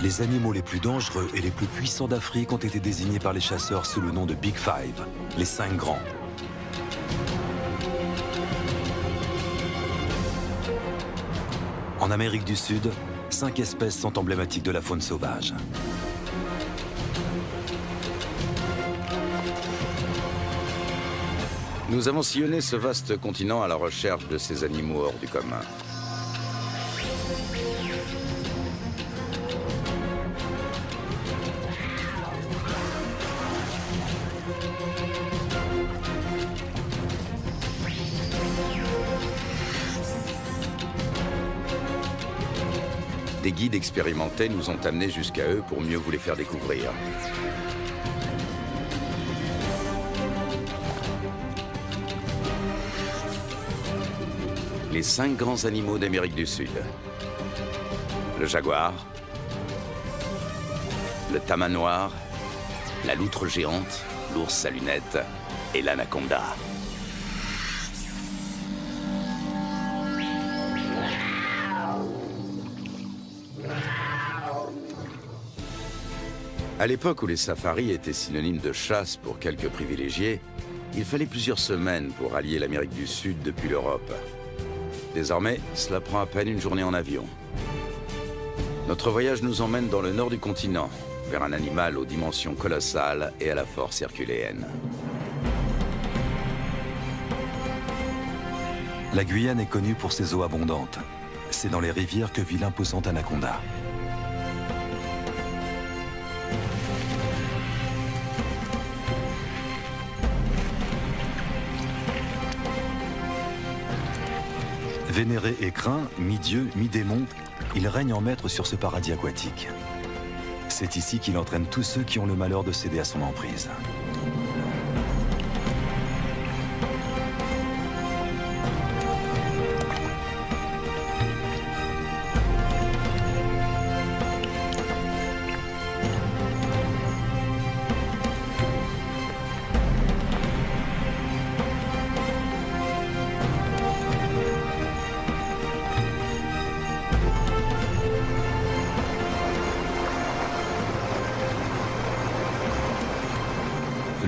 Les animaux les plus dangereux et les plus puissants d'Afrique ont été désignés par les chasseurs sous le nom de Big Five, les 5 grands. En Amérique du Sud, 5 espèces sont emblématiques de la faune sauvage. Nous avons sillonné ce vaste continent à la recherche de ces animaux hors du commun. Des guides expérimentés nous ont amenés jusqu'à eux pour mieux vous les faire découvrir. Les 5 grands animaux d'Amérique du Sud. Le jaguar, le tama noir, la loutre géante, l'ours à lunettes et l'anaconda. À l'époque où les safaris étaient synonymes de chasse pour quelques privilégiés, il fallait plusieurs semaines pour rallier l'Amérique du Sud depuis l'Europe. Désormais, cela prend à peine une journée en avion. Notre voyage nous emmène dans le nord du continent, vers un animal aux dimensions colossales et à la force herculéenne. La Guyane est connue pour ses eaux abondantes. C'est dans les rivières que vit l'imposante anaconda. Vénéré et craint, mi-dieu, mi-démon, il règne en maître sur ce paradis aquatique. C'est ici qu'il entraîne tous ceux qui ont le malheur de céder à son emprise.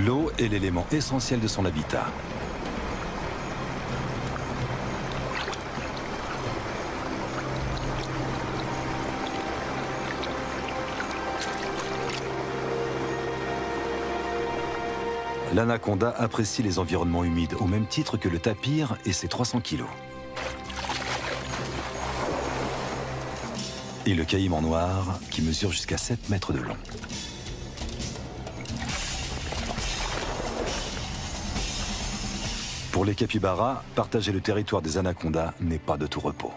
L'eau est l'élément essentiel de son habitat. L'anaconda apprécie les environnements humides au même titre que le tapir et ses 300 kilos. Et le caïman noir qui mesure jusqu'à 7 mètres de long. Pour les capybaras, partager le territoire des anacondas n'est pas de tout repos.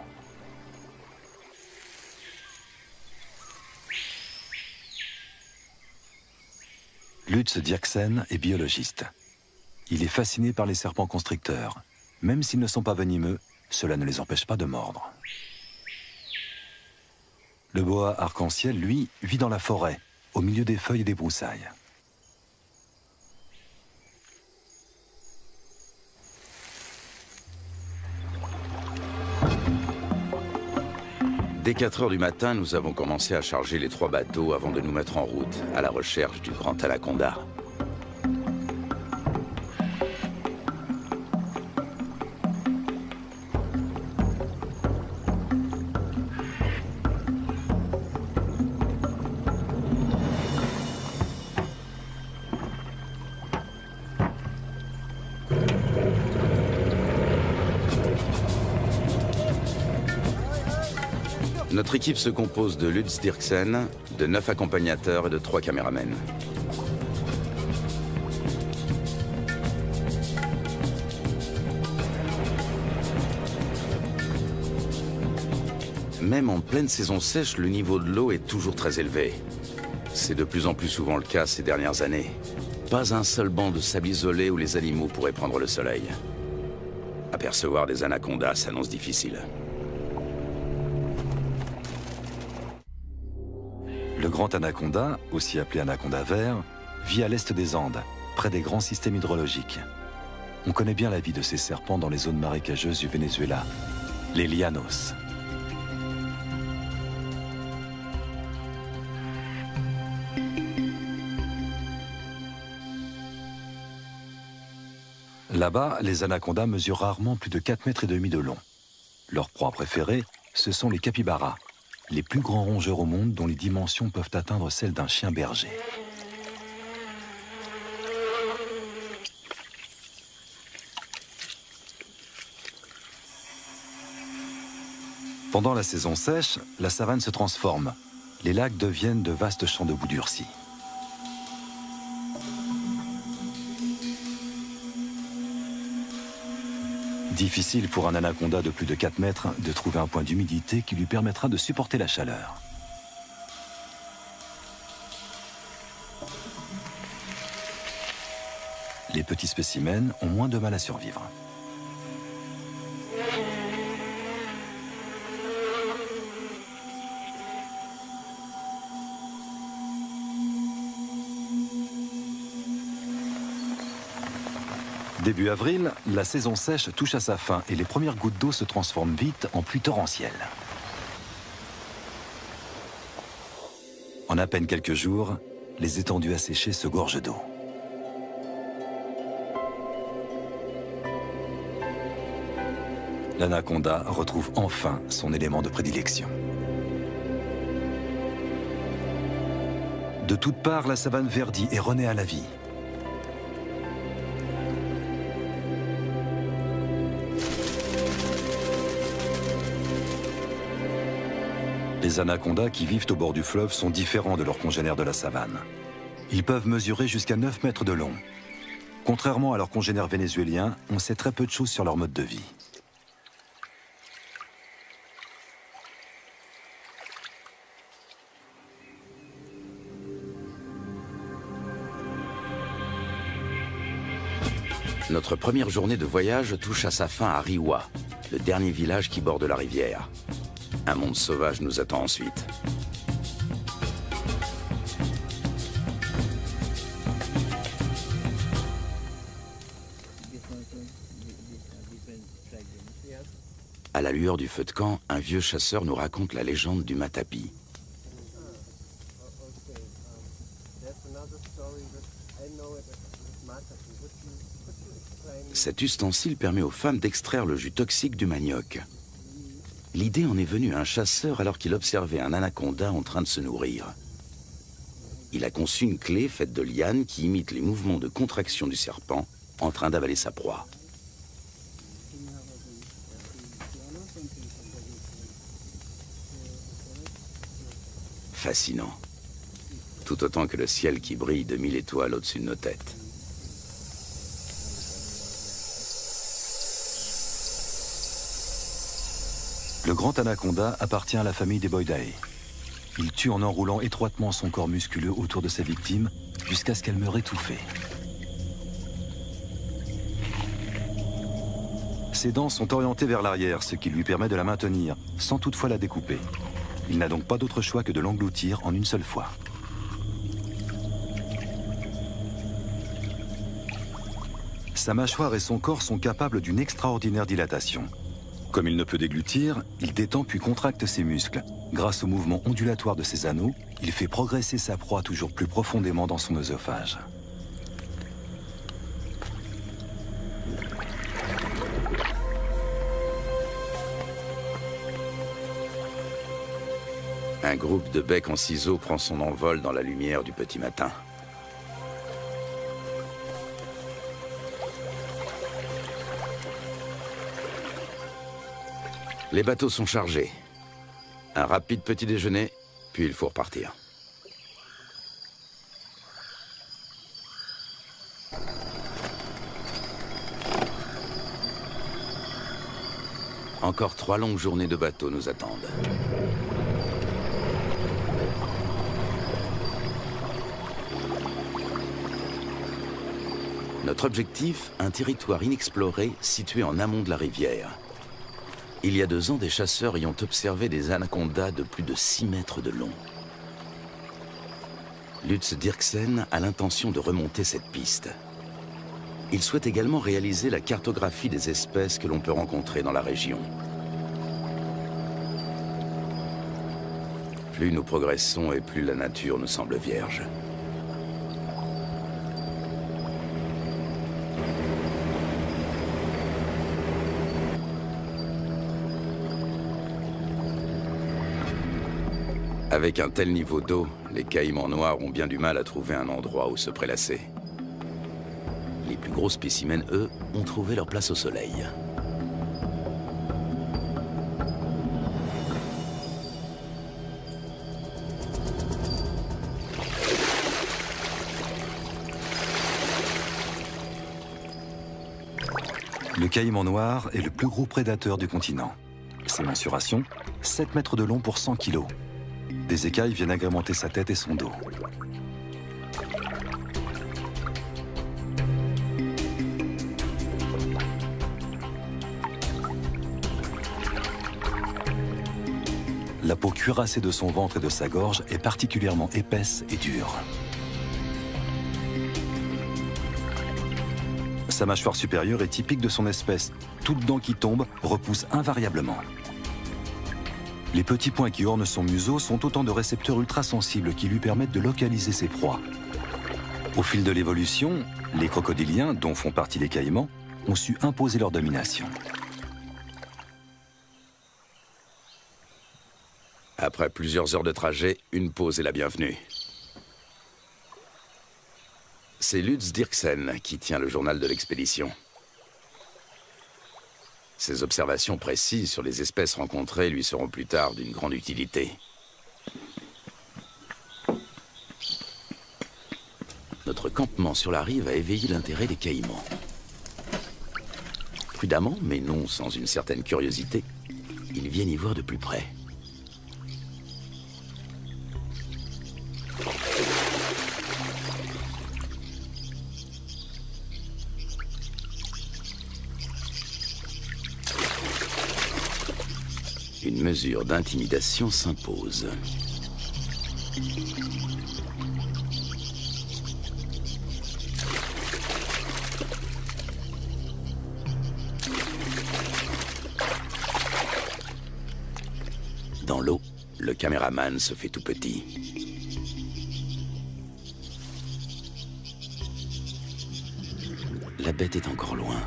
Lutz Dierksen est biologiste. Il est fasciné par les serpents constricteurs. Même s'ils ne sont pas venimeux, cela ne les empêche pas de mordre. Le boa arc-en-ciel, lui, vit dans la forêt, au milieu des feuilles et des broussailles. Dès 4 heures du matin, nous avons commencé à charger les 3 bateaux avant de nous mettre en route à la recherche du grand anaconda. Notre équipe se compose de Lutz Dierksen, de 9 accompagnateurs et de 3 caméramens. Même en pleine saison sèche, le niveau de l'eau est toujours très élevé. C'est de plus en plus souvent le cas ces dernières années. Pas un seul banc de sable isolé où les animaux pourraient prendre le soleil. Apercevoir des anacondas s'annonce difficile. Le grand anaconda, aussi appelé anaconda vert, vit à l'est des Andes, près des grands systèmes hydrologiques. On connaît bien la vie de ces serpents dans les zones marécageuses du Venezuela, les llanos. Là-bas, les anacondas mesurent rarement plus de 4,5 mètres de long. Leur proie préférée, ce sont les capybaras, les plus grands rongeurs au monde dont les dimensions peuvent atteindre celles d'un chien berger. Pendant la saison sèche, la savane se transforme. Les lacs deviennent de vastes champs de boue durcie. Difficile pour un anaconda de plus de 4 mètres de trouver un point d'humidité qui lui permettra de supporter la chaleur. Les petits spécimens ont moins de mal à survivre. Début avril, la saison sèche touche à sa fin et les premières gouttes d'eau se transforment vite en pluie torrentielle. En à peine quelques jours, les étendues asséchées se gorgent d'eau. L'anaconda retrouve enfin son élément de prédilection. De toutes parts, la savane verdit et renaît à la vie. Les anacondas qui vivent au bord du fleuve sont différents de leurs congénères de la savane. Ils peuvent mesurer jusqu'à 9 mètres de long. Contrairement à leurs congénères vénézuéliens, on sait très peu de choses sur leur mode de vie. Notre première journée de voyage touche à sa fin à Riwa, le dernier village qui borde la rivière. Un monde sauvage nous attend ensuite. À la lueur du feu de camp, un vieux chasseur nous raconte la légende du matapi. Cet ustensile permet aux femmes d'extraire le jus toxique du manioc. L'idée en est venue à un chasseur alors qu'il observait un anaconda en train de se nourrir. Il a conçu une clé faite de lianes qui imite les mouvements de contraction du serpent en train d'avaler sa proie. Fascinant. Tout autant que le ciel qui brille de 1000 étoiles au-dessus de nos têtes. Le grand anaconda appartient à la famille des Boidae. Il tue en enroulant étroitement son corps musculeux autour de sa victime jusqu'à ce qu'elle meure étouffée. Ses dents sont orientées vers l'arrière, ce qui lui permet de la maintenir, sans toutefois la découper. Il n'a donc pas d'autre choix que de l'engloutir en une seule fois. Sa mâchoire et son corps sont capables d'une extraordinaire dilatation. Comme il ne peut déglutir, il détend puis contracte ses muscles. Grâce au mouvement ondulatoire de ses anneaux, il fait progresser sa proie toujours plus profondément dans son œsophage. Un groupe de becs en ciseaux prend son envol dans la lumière du petit matin. Les bateaux sont chargés. Un rapide petit déjeuner, puis il faut repartir. Encore 3 longues journées de bateau nous attendent. Notre objectif, un territoire inexploré situé en amont de la rivière. Il y a 2 ans, des chasseurs y ont observé des anacondas de plus de 6 mètres de long. Lutz Dirksen a l'intention de remonter cette piste. Il souhaite également réaliser la cartographie des espèces que l'on peut rencontrer dans la région. Plus nous progressons et plus la nature nous semble vierge. Avec un tel niveau d'eau, les caïmans noirs ont bien du mal à trouver un endroit où se prélasser. Les plus gros spécimens, eux, ont trouvé leur place au soleil. Le caïman noir est le plus gros prédateur du continent. Ses mensurations, 7 mètres de long pour 100 kilos. Des écailles viennent agrémenter sa tête et son dos. La peau cuirassée de son ventre et de sa gorge est particulièrement épaisse et dure. Sa mâchoire supérieure est typique de son espèce. Toute dent qui tombe repousse invariablement. Les petits points qui ornent son museau sont autant de récepteurs ultrasensibles qui lui permettent de localiser ses proies. Au fil de l'évolution, les crocodiliens, dont font partie les caïmans, ont su imposer leur domination. Après plusieurs heures de trajet, une pause est la bienvenue. C'est Lutz Dirksen qui tient le journal de l'expédition. Ses observations précises sur les espèces rencontrées lui seront plus tard d'une grande utilité. Notre campement sur la rive a éveillé l'intérêt des caïmans. Prudemment, mais non sans une certaine curiosité, ils viennent y voir de plus près. Une mesure d'intimidation s'impose. Dans l'eau, le caméraman se fait tout petit. La bête est encore loin.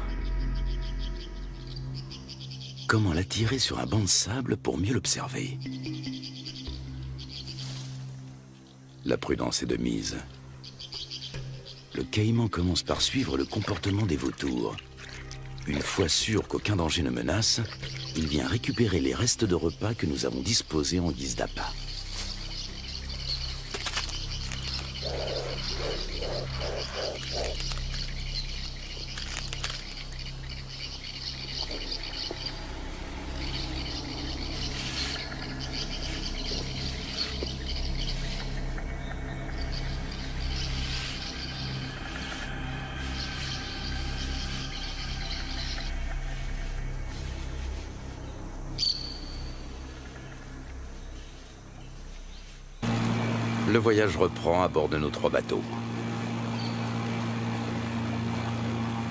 Comment l'attirer sur un banc de sable pour mieux l'observer? La prudence est de mise. Le caïman commence par suivre le comportement des vautours. Une fois sûr qu'aucun danger ne menace, il vient récupérer les restes de repas que nous avons disposés en guise d'appât. Le voyage reprend à bord de nos 3 bateaux.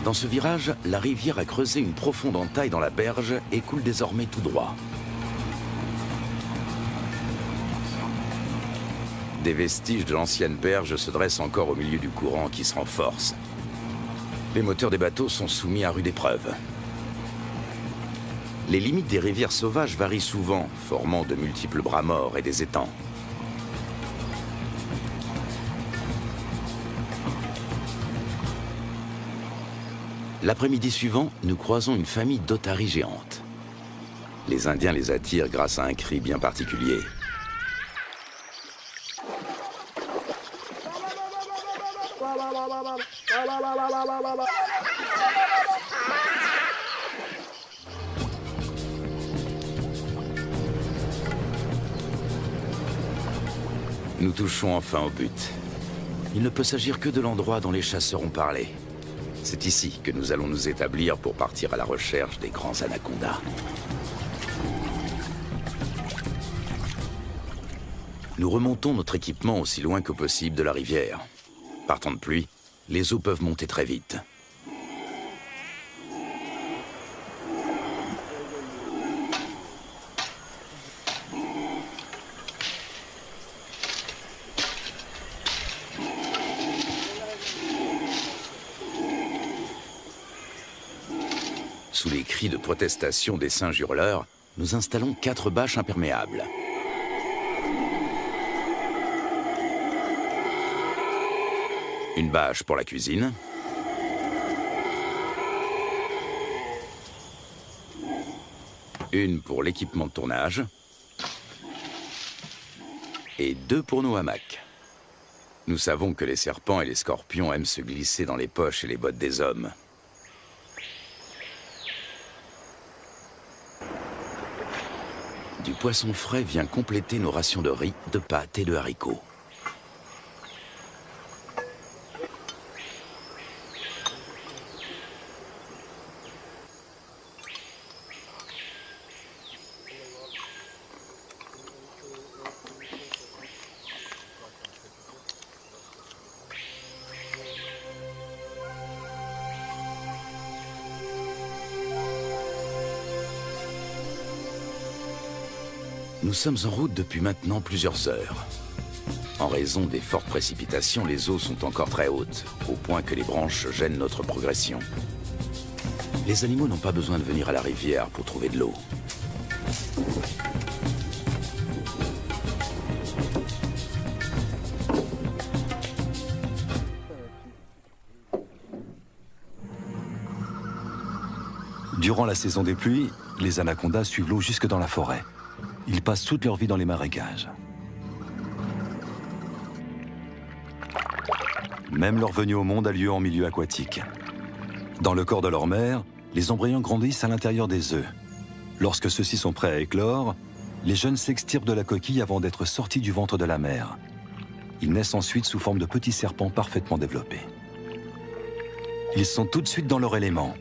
Dans ce virage, la rivière a creusé une profonde entaille dans la berge et coule désormais tout droit. Des vestiges de l'ancienne berge se dressent encore au milieu du courant qui se renforce. Les moteurs des bateaux sont soumis à rude épreuve. Les limites des rivières sauvages varient souvent, formant de multiples bras morts et des étangs. L'après-midi suivant, nous croisons une famille d'otaries géantes. Les Indiens les attirent grâce à un cri bien particulier. Nous touchons enfin au but. Il ne peut s'agir que de l'endroit dont les chasseurs ont parlé. C'est ici que nous allons nous établir pour partir à la recherche des grands anacondas. Nous remontons notre équipement aussi loin que possible de la rivière. Par temps de pluie, les eaux peuvent monter très vite. Sous les cris de protestation des singes hurleurs, nous installons 4 bâches imperméables. Une bâche pour la cuisine. Une pour l'équipement de tournage. Et 2 pour nos hamacs. Nous savons que les serpents et les scorpions aiment se glisser dans les poches et les bottes des hommes. Du poisson frais vient compléter nos rations de riz, de pâtes et de haricots. Nous sommes en route depuis maintenant plusieurs heures. En raison des fortes précipitations, les eaux sont encore très hautes, au point que les branches gênent notre progression. Les animaux n'ont pas besoin de venir à la rivière pour trouver de l'eau. Durant la saison des pluies, les anacondas suivent l'eau jusque dans la forêt. Ils passent toute leur vie dans les marécages. Même leur venue au monde a lieu en milieu aquatique. Dans le corps de leur mère, les embryons grandissent à l'intérieur des œufs. Lorsque ceux-ci sont prêts à éclore, les jeunes s'extirpent de la coquille avant d'être sortis du ventre de la mère. Ils naissent ensuite sous forme de petits serpents parfaitement développés. Ils sont tout de suite dans leur élément.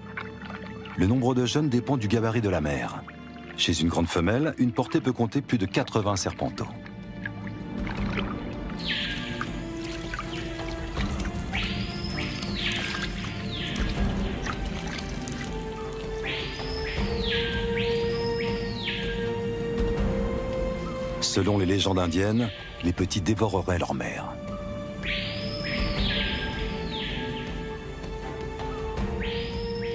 Le nombre de jeunes dépend du gabarit de la mère. Chez une grande femelle, une portée peut compter plus de 80 serpenteaux. Selon les légendes indiennes, les petits dévoreraient leur mère.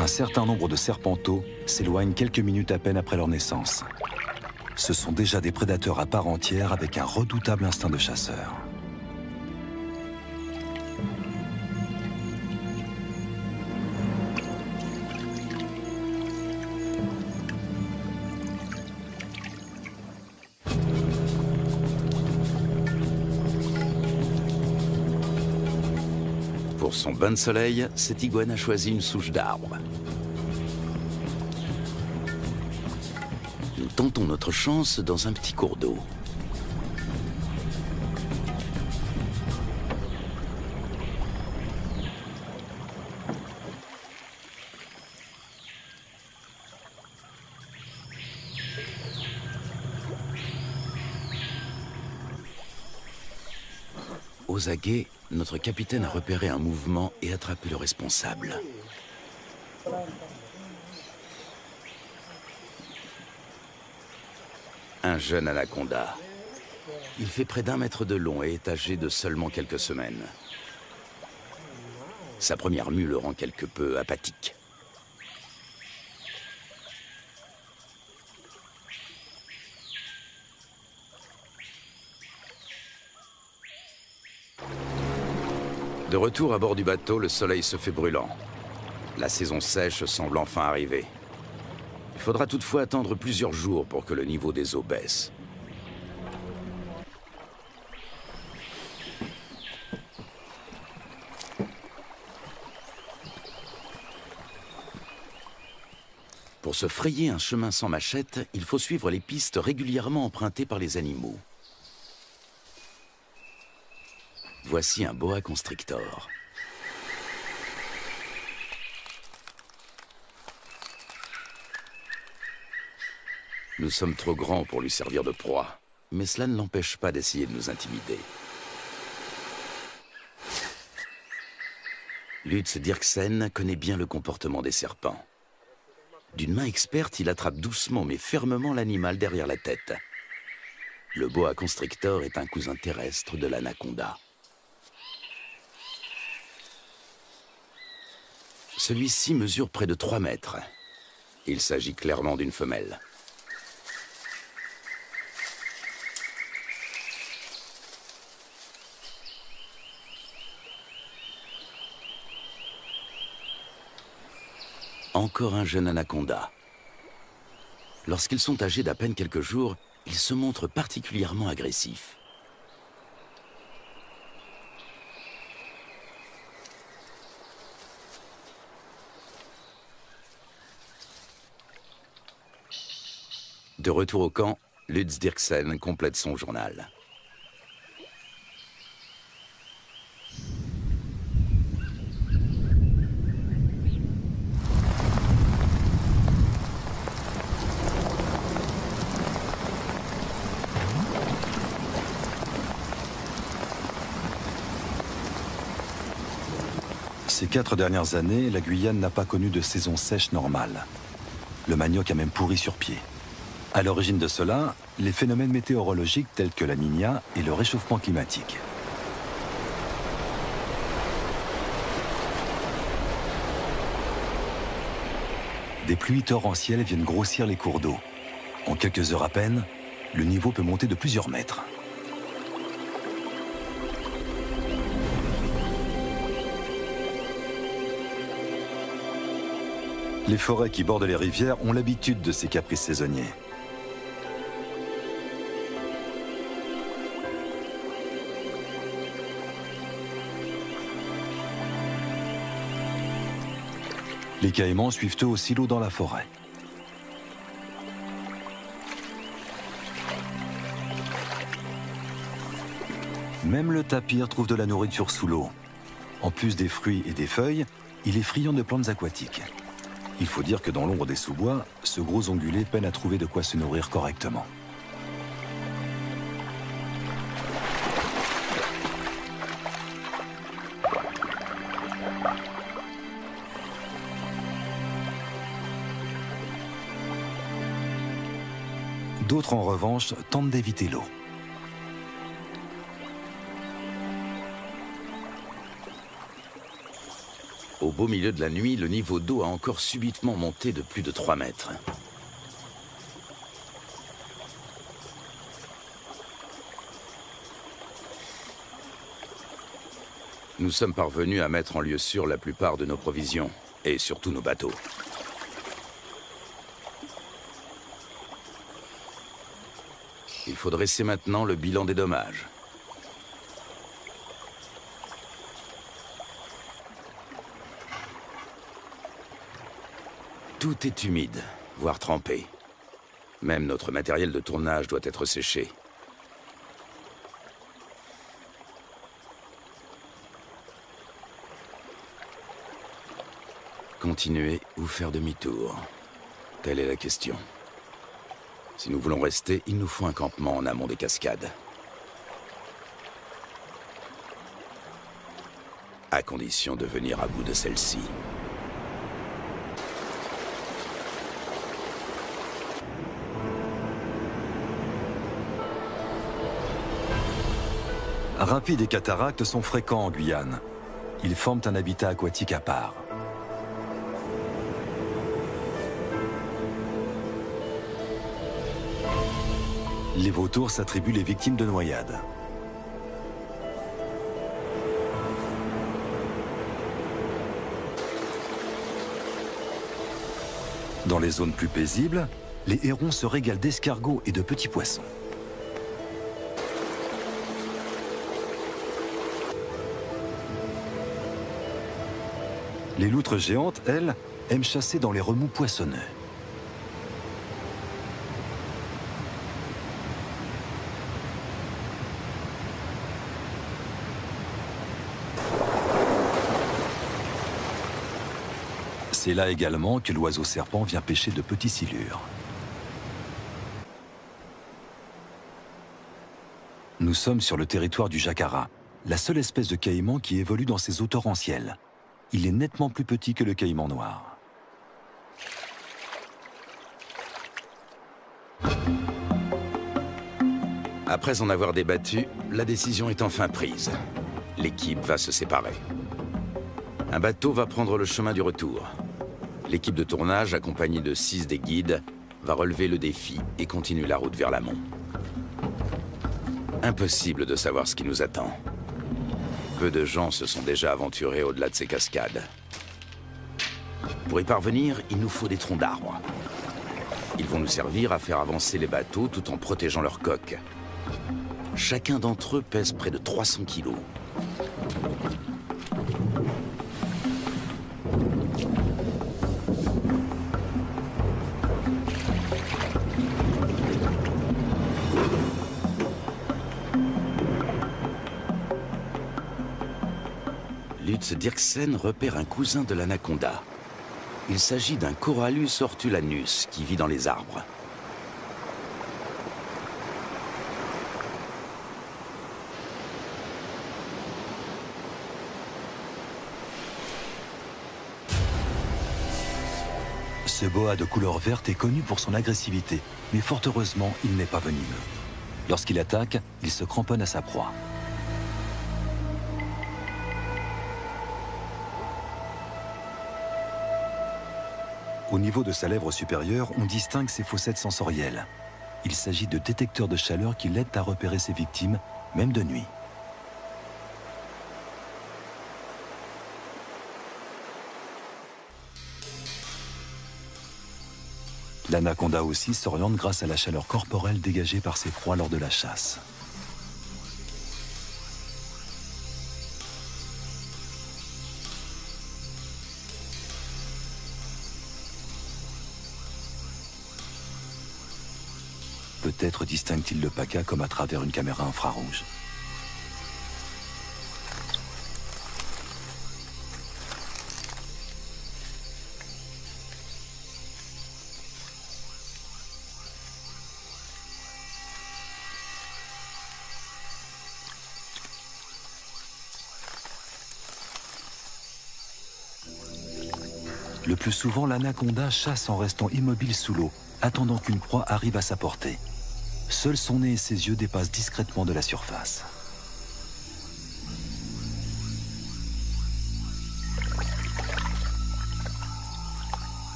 Un certain nombre de serpenteaux s'éloignent quelques minutes à peine après leur naissance. Ce sont déjà des prédateurs à part entière avec un redoutable instinct de chasseur. Pour son bain de soleil, cette iguane a choisi une souche d'arbre. Nous tentons notre chance dans un petit cours d'eau. Aux aguets, notre capitaine a repéré un mouvement et attrapé le responsable. Un jeune anaconda. Il fait près d'1 mètre de long et est âgé de seulement quelques semaines. Sa première mue le rend quelque peu apathique. De retour à bord du bateau, le soleil se fait brûlant. La saison sèche semble enfin arriver. Il faudra toutefois attendre plusieurs jours pour que le niveau des eaux baisse. Pour se frayer un chemin sans machette, il faut suivre les pistes régulièrement empruntées par les animaux. Voici un boa constrictor. Nous sommes trop grands pour lui servir de proie, mais cela ne l'empêche pas d'essayer de nous intimider. Lutz Dirksen connaît bien le comportement des serpents. D'une main experte, il attrape doucement mais fermement l'animal derrière la tête. Le boa constrictor est un cousin terrestre de l'anaconda. Celui-ci mesure près de 3 mètres. Il s'agit clairement d'une femelle. encore un jeune anaconda. Lorsqu'ils sont âgés d'à peine quelques jours, ils se montrent particulièrement agressifs. De retour au camp, Lutz Dirksen complète son journal. Ces 4 dernières années, la Guyane n'a pas connu de saison sèche normale. Le manioc a même pourri sur pied. À l'origine de cela, les phénomènes météorologiques tels que la Niña et le réchauffement climatique. Des pluies torrentielles viennent grossir les cours d'eau. En quelques heures à peine, le niveau peut monter de plusieurs mètres. Les forêts qui bordent les rivières ont l'habitude de ces caprices saisonniers. Les caïmans suivent eux aussi l'eau dans la forêt. Même le tapir trouve de la nourriture sous l'eau. En plus des fruits et des feuilles, il est friand de plantes aquatiques. Il faut dire que dans l'ombre des sous-bois, ce gros ongulé peine à trouver de quoi se nourrir correctement. D'autres, en revanche, tentent d'éviter l'eau. Au beau milieu de la nuit, le niveau d'eau a encore subitement monté de plus de 3 mètres. Nous sommes parvenus à mettre en lieu sûr la plupart de nos provisions, et surtout nos bateaux. Il faut dresser maintenant le bilan des dommages. Tout est humide, voire trempé. Même notre matériel de tournage doit être séché. Continuer ou faire demi-tour? Telle est la question. Si nous voulons rester, il nous faut un campement en amont des cascades. À condition de venir à bout de celle-ci. Rapides et cataractes sont fréquents en Guyane. Ils forment un habitat aquatique à part. Les vautours s'attribuent les victimes de noyades. Dans les zones plus paisibles, les hérons se régalent d'escargots et de petits poissons. Les loutres géantes, elles, aiment chasser dans les remous poissonneux. C'est là également que l'oiseau serpent vient pêcher de petits silures. Nous sommes sur le territoire du jacara, la seule espèce de caïman qui évolue dans ces eaux torrentielles. Il est nettement plus petit que le caïman noir. Après en avoir débattu, la décision est enfin prise. L'équipe va se séparer. Un bateau va prendre le chemin du retour. L'équipe de tournage, accompagnée de 6 des guides, va relever le défi et continuer la route vers l'amont. Impossible de savoir ce qui nous attend. Peu de gens se sont déjà aventurés au-delà de ces cascades. Pour y parvenir, il nous faut des troncs d'arbres. Ils vont nous servir à faire avancer les bateaux tout en protégeant leurs coques. Chacun d'entre eux pèse près de 300 kilos. Lutz Dirksen repère un cousin de l'anaconda. Il s'agit d'un Corallus hortulanus qui vit dans les arbres. Ce boa de couleur verte est connu pour son agressivité, mais fort heureusement, il n'est pas venimeux. Lorsqu'il attaque, il se cramponne à sa proie. Au niveau de sa lèvre supérieure, on distingue ses fossettes sensorielles. Il s'agit de détecteurs de chaleur qui l'aident à repérer ses victimes, même de nuit. L'anaconda aussi s'oriente grâce à la chaleur corporelle dégagée par ses proies lors de la chasse. Peut-être distingue-t-il le paca comme à travers une caméra infrarouge. Le plus souvent, l'anaconda chasse en restant immobile sous l'eau, attendant qu'une proie arrive à sa portée. Seul son nez et ses yeux dépassent discrètement de la surface.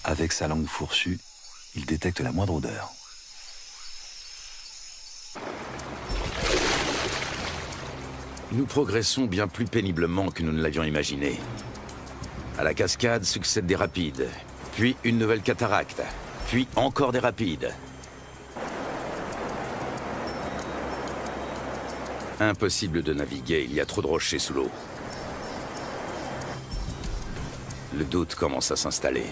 Avec sa langue fourchue, il détecte la moindre odeur. Nous progressons bien plus péniblement que nous ne l'avions imaginé. À la cascade succèdent des rapides, puis une nouvelle cataracte, puis encore des rapides. Impossible de naviguer, il y a trop de rochers sous l'eau. Le doute commence à s'installer.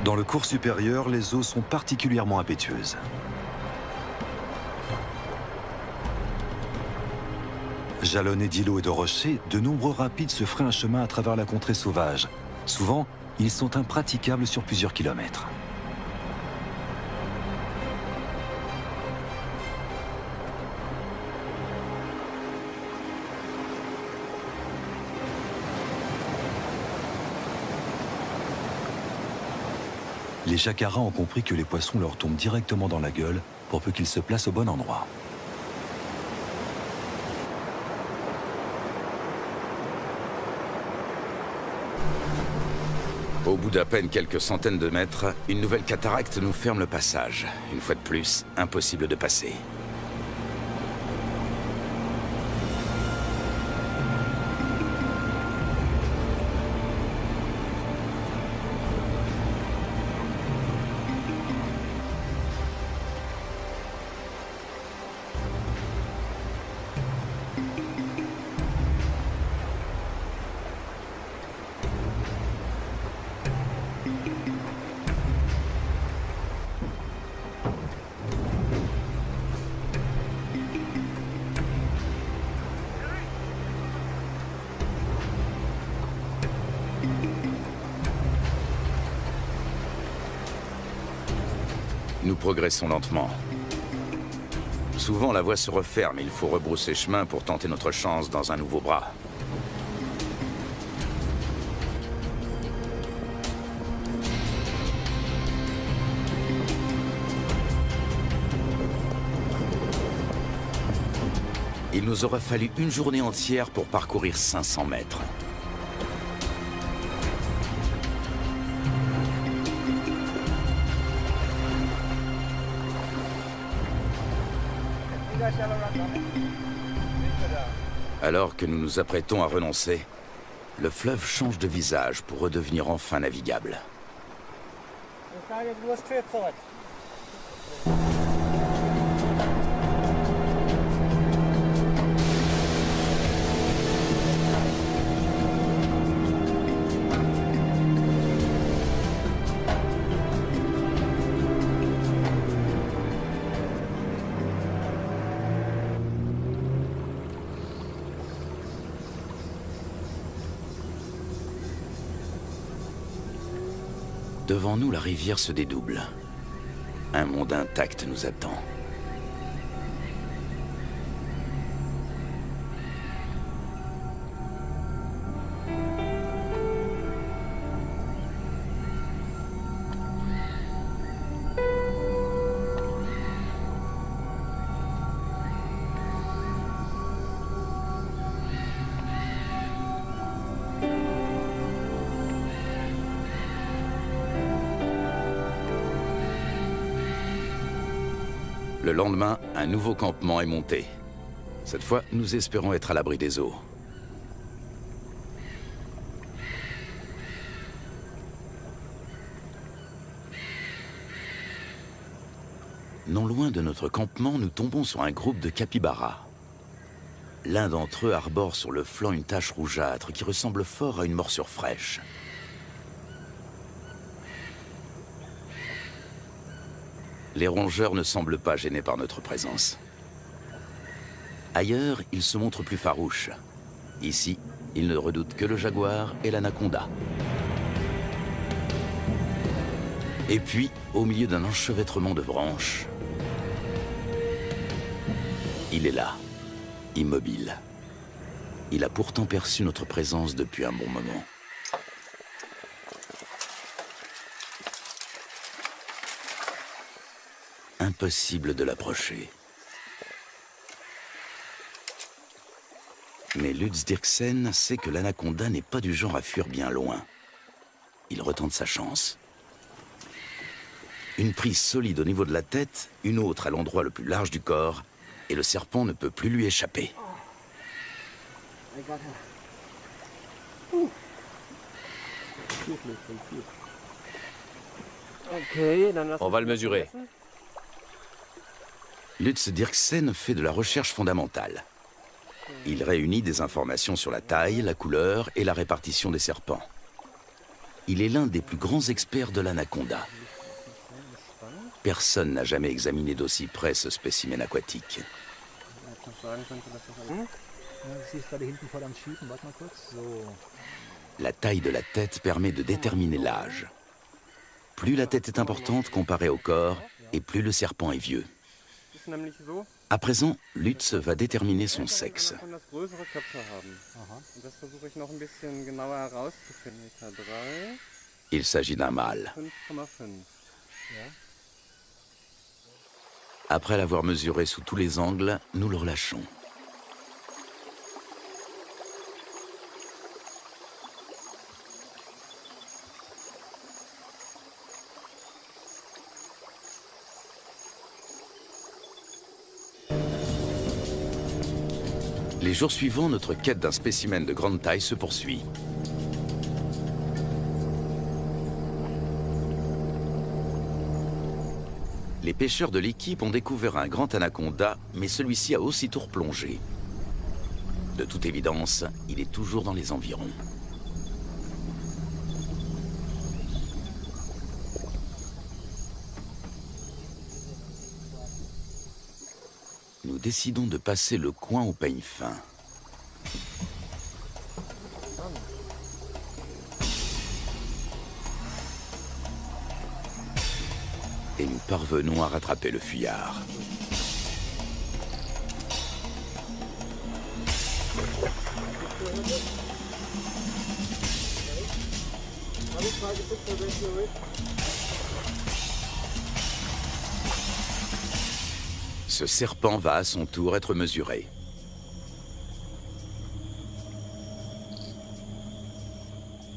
Dans le cours supérieur, les eaux sont particulièrement impétueuses. Jalonnés d'îlots et de rochers, de nombreux rapides se fraient un chemin à travers la contrée sauvage. Souvent, ils sont impraticables sur plusieurs kilomètres. Les jacaras ont compris que les poissons leur tombent directement dans la gueule pour peu qu'ils se placent au bon endroit. Au bout d'à peine quelques centaines de mètres, une nouvelle cataracte nous ferme le passage. Une fois de plus, impossible de passer. Nous progressons lentement. Souvent, la voie se referme et il faut rebrousser chemin pour tenter notre chance dans un nouveau bras. Il nous aura fallu une journée entière pour parcourir 500 mètres. Alors que nous nous apprêtons à renoncer, le fleuve change de visage pour redevenir enfin navigable. Devant nous, la rivière se dédouble. Un monde intact nous attend. Le lendemain, un nouveau campement est monté. Cette fois, nous espérons être à l'abri des eaux. Non loin de notre campement, nous tombons sur un groupe de capybaras. L'un d'entre eux arbore sur le flanc une tache rougeâtre qui ressemble fort à une morsure fraîche. Les rongeurs ne semblent pas gênés par notre présence. Ailleurs, ils se montrent plus farouches. Ici, ils ne redoutent que le jaguar et l'anaconda. Et puis, au milieu d'un enchevêtrement de branches, il est là, immobile. Il a pourtant perçu notre présence depuis un bon moment. Impossible de l'approcher. Mais Lutz Dirksen sait que l'anaconda n'est pas du genre à fuir bien loin. Il retente sa chance. Une prise solide au niveau de la tête, une autre à l'endroit le plus large du corps, et le serpent ne peut plus lui échapper. On va le mesurer. Lutz Dirksen fait de la recherche fondamentale. Il réunit des informations sur la taille, la couleur et la répartition des serpents. Il est l'un des plus grands experts de l'anaconda. Personne n'a jamais examiné d'aussi près ce spécimen aquatique. La taille de la tête permet de déterminer l'âge. Plus la tête est importante comparée au corps, et plus le serpent est vieux. À présent, Lutz va déterminer son sexe. Il s'agit d'un mâle. Après l'avoir mesuré sous tous les angles, nous le relâchons. Les jours suivants, notre quête d'un spécimen de grande taille se poursuit. Les pêcheurs de l'équipe ont découvert un grand anaconda, mais celui-ci a aussitôt replongé. De toute évidence, il est toujours dans les environs. Nous décidons de passer le coin au peigne fin. Et nous parvenons à rattraper le fuyard. Ce serpent va à son tour être mesuré.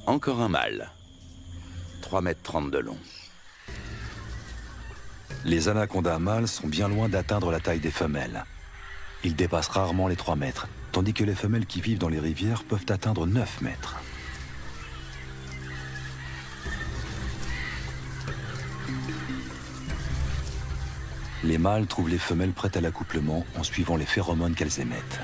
Encore un mâle. 3,30 m de long. Les anacondas mâles sont bien loin d'atteindre la taille des femelles. Ils dépassent rarement les 3 mètres, tandis que les femelles qui vivent dans les rivières peuvent atteindre 9 mètres. Les mâles trouvent les femelles prêtes à l'accouplement en suivant les phéromones qu'elles émettent.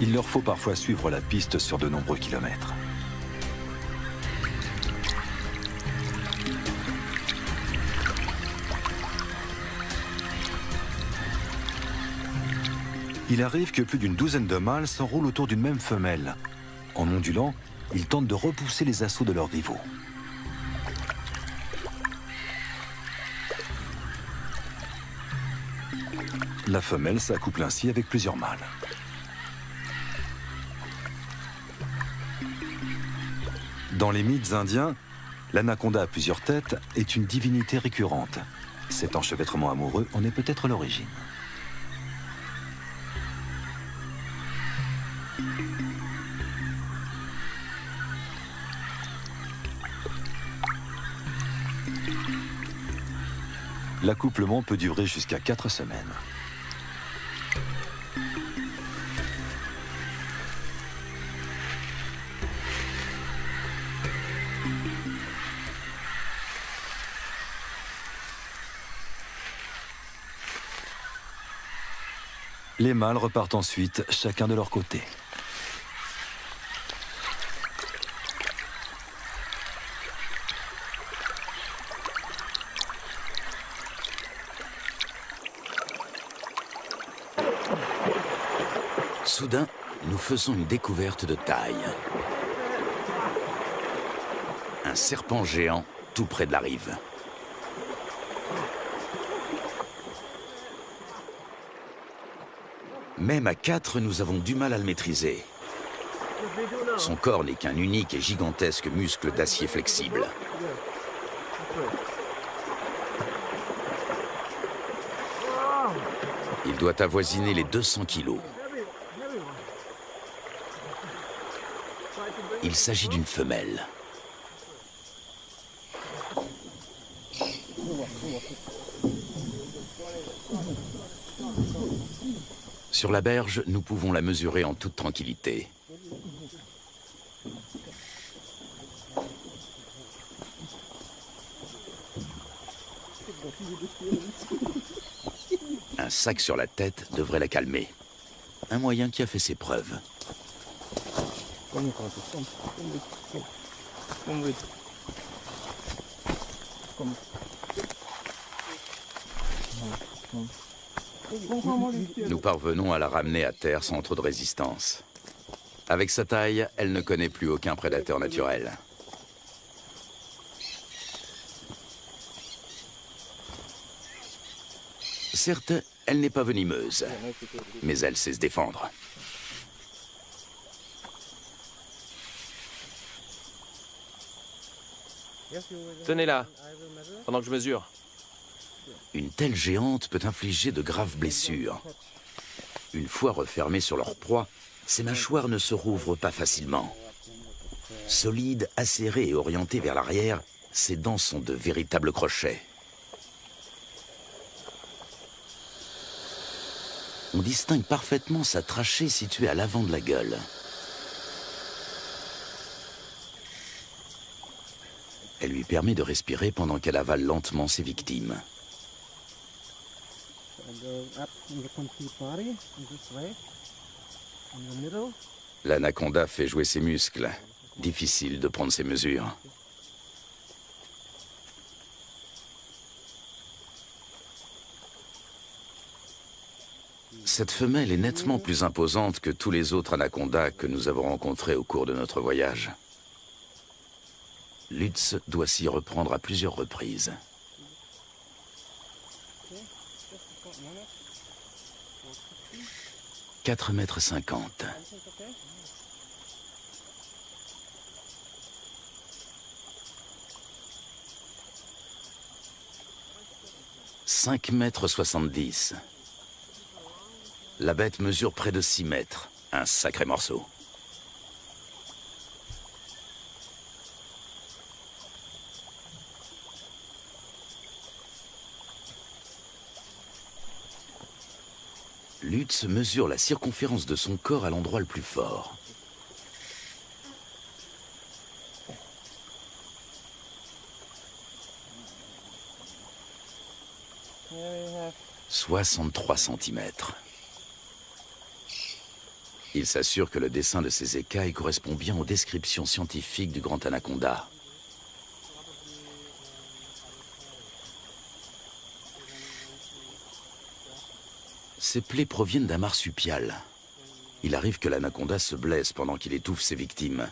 Il leur faut parfois suivre la piste sur de nombreux kilomètres. Il arrive que plus d'une douzaine de mâles s'enroulent autour d'une même femelle. En ondulant, ils tentent de repousser les assauts de leurs rivaux. La femelle s'accouple ainsi avec plusieurs mâles. Dans les mythes indiens, l'anaconda à plusieurs têtes est une divinité récurrente. Cet enchevêtrement amoureux en est peut-être l'origine. L'accouplement peut durer jusqu'à 4 semaines. Les mâles repartent ensuite, chacun de leur côté. Soudain, nous faisons une découverte de taille. Un serpent géant tout près de la rive. Même à 4, nous avons du mal à le maîtriser. Son corps n'est qu'un unique et gigantesque muscle d'acier flexible. Il doit avoisiner les 200 kilos. Il s'agit d'une femelle. Sur la berge, nous pouvons la mesurer en toute tranquillité. Un sac sur la tête devrait la calmer. Un moyen qui a fait ses preuves. Nous parvenons à la ramener à terre sans trop de résistance. Avec sa taille, elle ne connaît plus aucun prédateur naturel. Certes, elle n'est pas venimeuse, mais elle sait se défendre. Tenez-la, pendant que je mesure. Une telle géante peut infliger de graves blessures. Une fois refermées sur leur proie, ses mâchoires ne se rouvrent pas facilement. Solides, acérées et orientées vers l'arrière, ses dents sont de véritables crochets. On distingue parfaitement sa trachée située à l'avant de la gueule. Elle lui permet de respirer pendant qu'elle avale lentement ses victimes. L'anaconda fait jouer ses muscles. Difficile de prendre ses mesures. Cette femelle est nettement plus imposante que tous les autres anacondas que nous avons rencontrés au cours de notre voyage. Lutz doit s'y reprendre à plusieurs reprises. « 4,50 m. « 5,70 m. La bête mesure près de 6 mètres. Un sacré morceau. Lutz mesure la circonférence de son corps à l'endroit le plus fort. « 63 centimètres. Il s'assure que le dessin de ces écailles correspond bien aux descriptions scientifiques du grand anaconda. Ces plaies proviennent d'un marsupial. Il arrive que l'anaconda se blesse pendant qu'il étouffe ses victimes.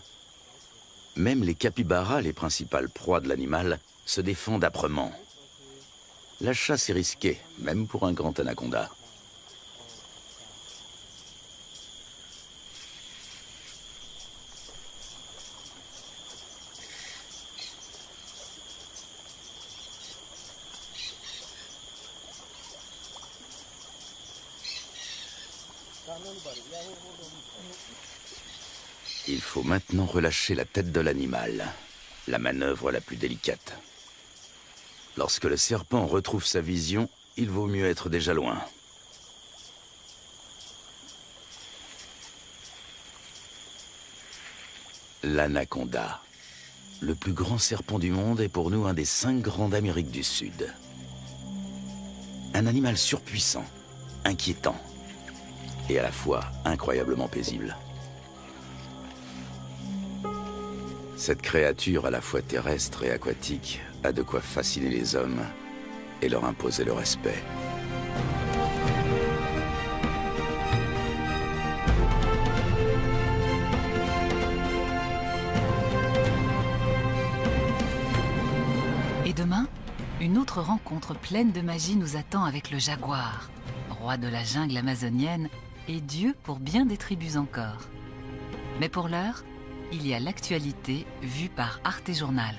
Même les capybaras, les principales proies de l'animal, se défendent âprement. La chasse est risquée, même pour un grand anaconda. Il faut maintenant relâcher la tête de l'animal, la manœuvre la plus délicate. Lorsque le serpent retrouve sa vision, il vaut mieux être déjà loin. L'anaconda, le plus grand serpent du monde, est pour nous un des 5 grands d'Amérique du Sud. Un animal surpuissant, inquiétant et à la fois incroyablement paisible. Cette créature à la fois terrestre et aquatique a de quoi fasciner les hommes et leur imposer le respect. Et demain, une autre rencontre pleine de magie nous attend avec le jaguar, roi de la jungle amazonienne et dieu pour bien des tribus encore. Mais pour l'heure, il y a l'actualité vue par Arte Journal.